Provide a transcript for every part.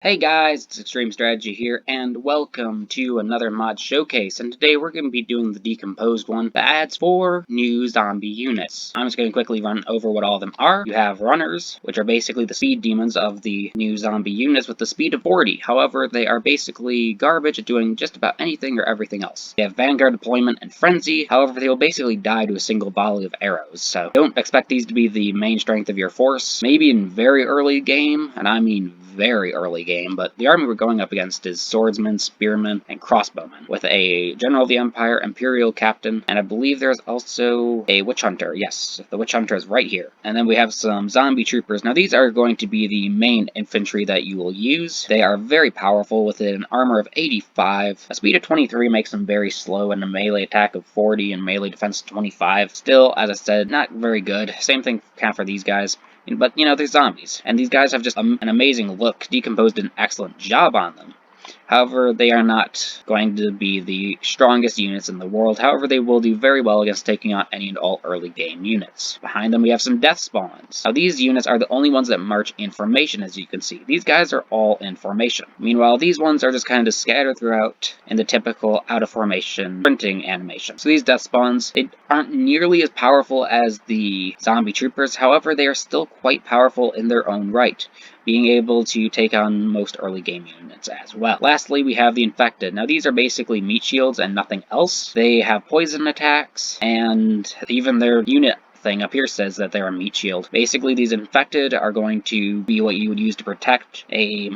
Hey guys, it's Extreme Strategy here, and welcome to another mod showcase, and today we're going to be doing the decomposed one that adds 4 new zombie units. I'm just going to quickly run over what all of them are. You have runners, which are basically the speed demons of the new zombie units with the speed of 40. However, they are basically garbage at doing just about anything or everything else. They have vanguard deployment and frenzy, however they will basically die to a single volley of arrows, so don't expect these to be the main strength of your force. Maybe in very early game, and I mean very early game, but the army we're going up against is swordsmen, spearmen, and crossbowmen, with a general of the empire, imperial captain, and I believe there's also a witch hunter. Yes, the witch hunter is right here. And then we have some zombie troopers. Now these are going to be the main infantry that you will use. They are very powerful with an armor of 85, a speed of 23 makes them very slow, and a melee attack of 40 and melee defense 25. Still, as I said, not very good. Same thing kind of for these guys. But, you know, they're zombies, and these guys have just an amazing look. Decomposed did an excellent job on them. However, they are not going to be the strongest units in the world. However, they will do very well against taking on any and all early game units. Behind them, we have some death spawns. Now, these units are the only ones that march in formation, as you can see. These guys are all in formation. Meanwhile, these ones are just kind of scattered throughout in the typical out-of-formation printing animation. So these death spawns, they aren't nearly as powerful as the zombie troopers. However, they are still quite powerful in their own right, being able to take on most early game units as well. Lastly, we have the infected. Now these are basically meat shields and nothing else. They have poison attacks, and even their unit thing up here says that they're a meat shield. Basically, these infected are going to be what you would use to protect a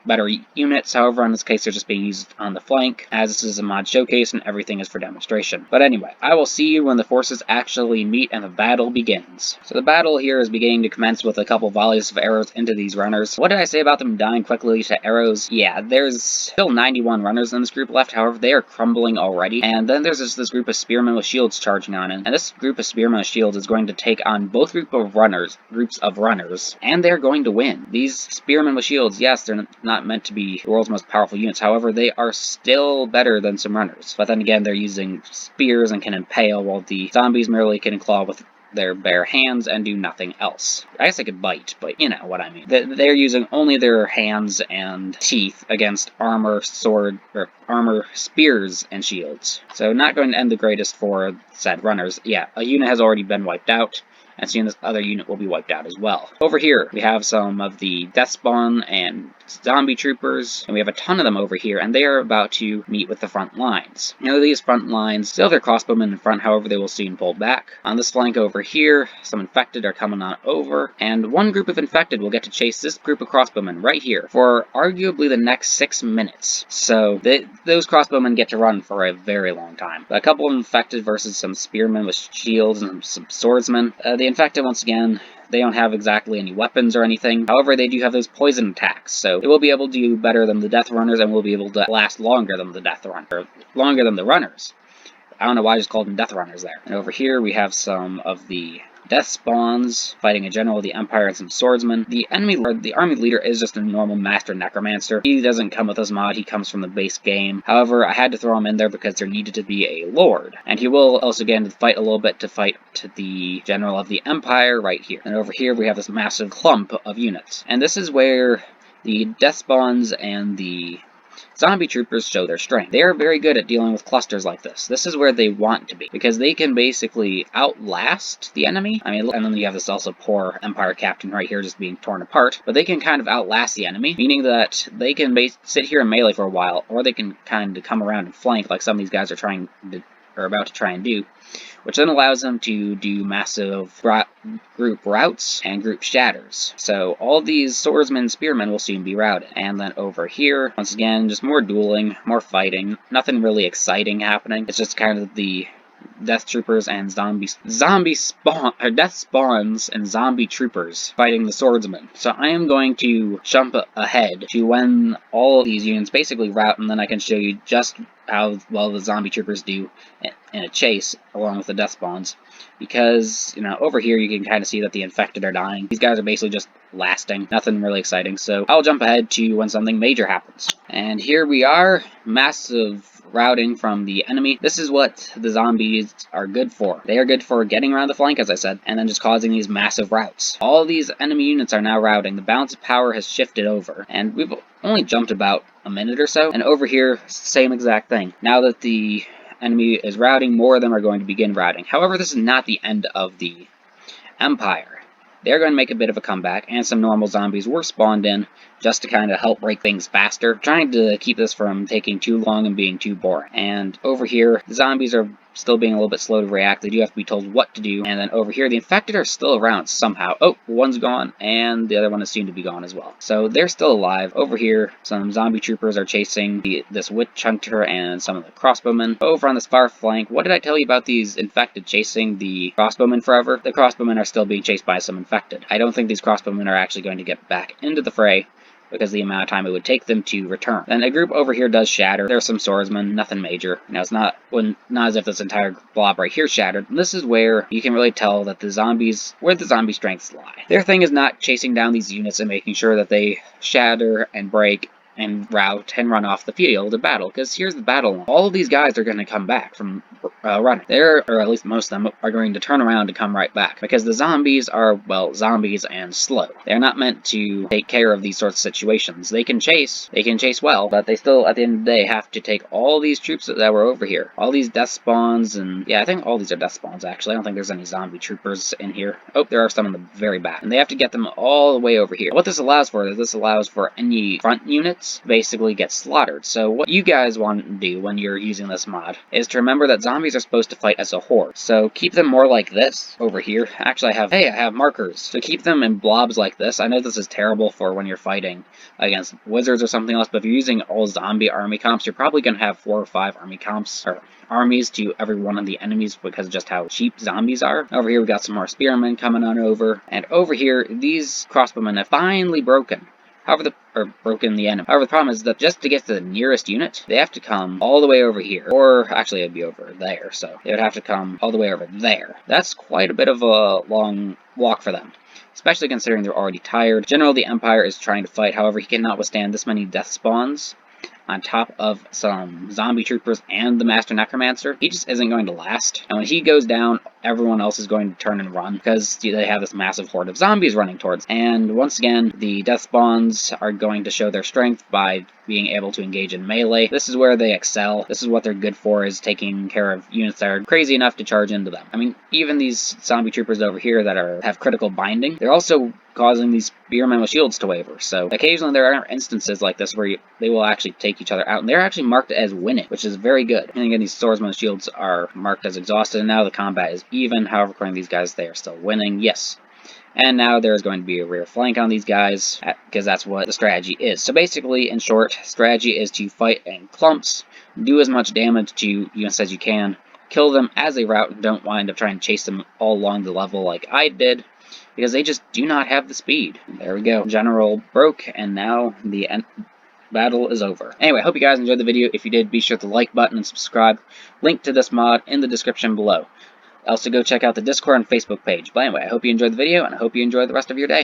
better units. However, in this case, they're just being used on the flank, as this is a mod showcase and everything is for demonstration. But anyway, I will see you when the forces actually meet and the battle begins. So the battle here is beginning to commence with a couple volleys of arrows into these runners. What did I say about them dying quickly to arrows? Yeah, there's still 91 runners in this group left. However, they are crumbling already. And then there's this group of spearmen with shields charging on it. And this group of spearmen with shields is going to take on both groups of runners, and they're going to win. These spearmen with shields, yes, they're not meant to be the world's most powerful units. However, they are still better than some runners. But then again, they're using spears and can impale, while the zombies merely can claw with their bare hands and do nothing else. I guess they could bite, but you know what I mean. They're using only their hands and teeth against armor, spears, and shields. So not going to end the greatest for said runners. Yeah, a unit has already been wiped out, and soon this other unit will be wiped out as well. Over here, we have some of the death spawn and zombie troopers, and we have a ton of them over here, and they are about to meet with the front lines. Now, these front lines still have their crossbowmen in front, however, they will soon pull back. On this flank over here, some infected are coming on over, and one group of infected will get to chase this group of crossbowmen right here for arguably the next 6 minutes. So those crossbowmen get to run for a very long time. But a couple of infected versus some spearmen with shields and some swordsmen. The infected, once again, they don't have exactly any weapons or anything. However, they do have those poison attacks, so they will be able to do better than the death runners and will be able to last longer than longer than the runners. I don't know why I just called them death runners there. And over here we have some of the death spawns fighting a general of the empire and some swordsmen. The army leader is just a normal master necromancer. He doesn't come with this mod, he comes from the base game. However, I had to throw him in there because there needed to be a lord. And he will also get into the fight a little bit to fight to the general of the empire right here. And over here we have this massive clump of units. And this is where the death spawns and the zombie troopers show their strength. They are very good at dealing with clusters like this. This is where they want to be, because they can basically outlast the enemy. I mean, and then you have this also poor Empire captain right here just being torn apart, but they can kind of outlast the enemy, meaning that they can sit here and melee for a while, or they can kind of come around and flank like some of these guys are about to try and do, which then allows them to do massive group routs and group shatters. So all these swordsmen, spearmen will soon be routed. And then over here, once again, just more dueling, more fighting, nothing really exciting happening. It's just kind of the death troopers and death spawns and zombie troopers fighting the swordsmen. So I am going to jump ahead to when all of these units basically rout, and then I can show you just how well the zombie troopers do in a chase along with the death spawns. Because, you know, over here you can kind of see that the infected are dying. These guys are basically just lasting, nothing really exciting. So I'll jump ahead to when something major happens. And here we are, massive routing from the enemy. This is what the zombies are good for. They are good for getting around the flank, as I said, and then just causing these massive routes. All these enemy units are now routing. The balance of power has shifted over, and we've only jumped about a minute or so, and over here, same exact thing. Now that the enemy is routing, more of them are going to begin routing. However, this is not the end of the Empire. They're going to make a bit of a comeback, and some normal zombies were spawned in just to kind of help break things faster, trying to keep this from taking too long and being too boring. And over here, the zombies are still being a little bit slow to react. They do have to be told what to do. And then over here, the infected are still around somehow. Oh, one's gone, and the other one is soon to be gone as well. So they're still alive. Over here, some zombie troopers are chasing this witch hunter and some of the crossbowmen. Over on this far flank, what did I tell you about these infected chasing the crossbowmen forever? The crossbowmen are still being chased by some infected. I don't think these crossbowmen are actually going to get back into the fray, because of the amount of time it would take them to return. Then a group over here does shatter. There's some swordsmen, nothing major. Now it's not as if this entire blob right here shattered. And this is where you can really tell that where the zombie strengths lie. Their thing is not chasing down these units and making sure that they shatter and break and rout and run off the field of battle, because here's the battle. All of these guys are going to come back from running. Or at least most of them are going to turn around and come right back, because the zombies are, well, zombies and slow. They're not meant to take care of these sorts of situations. They can chase well, but they still, at the end of the day, have to take all these troops that were over here. All these death spawns, and yeah, I think all these are death spawns, actually. I don't think there's any zombie troopers in here. Oh, there are some in the very back. And they have to get them all the way over here. What this allows for is this allows for any front units basically get slaughtered. So what you guys want to do when you're using this mod is to remember that zombies are supposed to fight as a horde. So keep them more like this over here. Actually, I have markers. So keep them in blobs like this. I know this is terrible for when you're fighting against wizards or something else, but if you're using all zombie army comps, you're probably going to have 4 or 5 army comps, or armies to every one of the enemies, because of just how cheap zombies are. Over here we got some more spearmen coming on over, and over here these crossbowmen have finally broken. Broken the enemy. However, the problem is that just to get to the nearest unit, they have to come all the way over here. Or, actually, it'd be over there, so they would have to come all the way over there. That's quite a bit of a long walk for them, especially considering they're already tired. General, the Empire is trying to fight, however, he cannot withstand this many death spawns on top of some zombie troopers and the Master Necromancer. He just isn't going to last. And when he goes down, everyone else is going to turn and run, because they have this massive horde of zombies running towards. And once again, the death spawns are going to show their strength by being able to engage in melee. This is where they excel. This is what they're good for, is taking care of units that are crazy enough to charge into them. I mean, even these zombie troopers over here that have critical binding, they're also causing these spearmen with shields to waver. So occasionally there are instances like this where they will actually take each other out, and they're actually marked as winning, which is very good. And again, these swordsmen with shields are marked as exhausted, and now the combat is even. However, according to these guys, they are still winning. Yes. And now there's going to be a rear flank on these guys, because that's what the strategy is. So basically, in short, strategy is to fight in clumps, do as much damage to units as you can, kill them as they rout, and don't wind up trying to chase them all along the level like I did, because they just do not have the speed. There we go. General broke, and now the battle is over. Anyway, I hope you guys enjoyed the video. If you did, be sure to like button and subscribe. Link to this mod in the description below. Also, go check out the Discord and Facebook page. But anyway, I hope you enjoyed the video, and I hope you enjoy the rest of your day.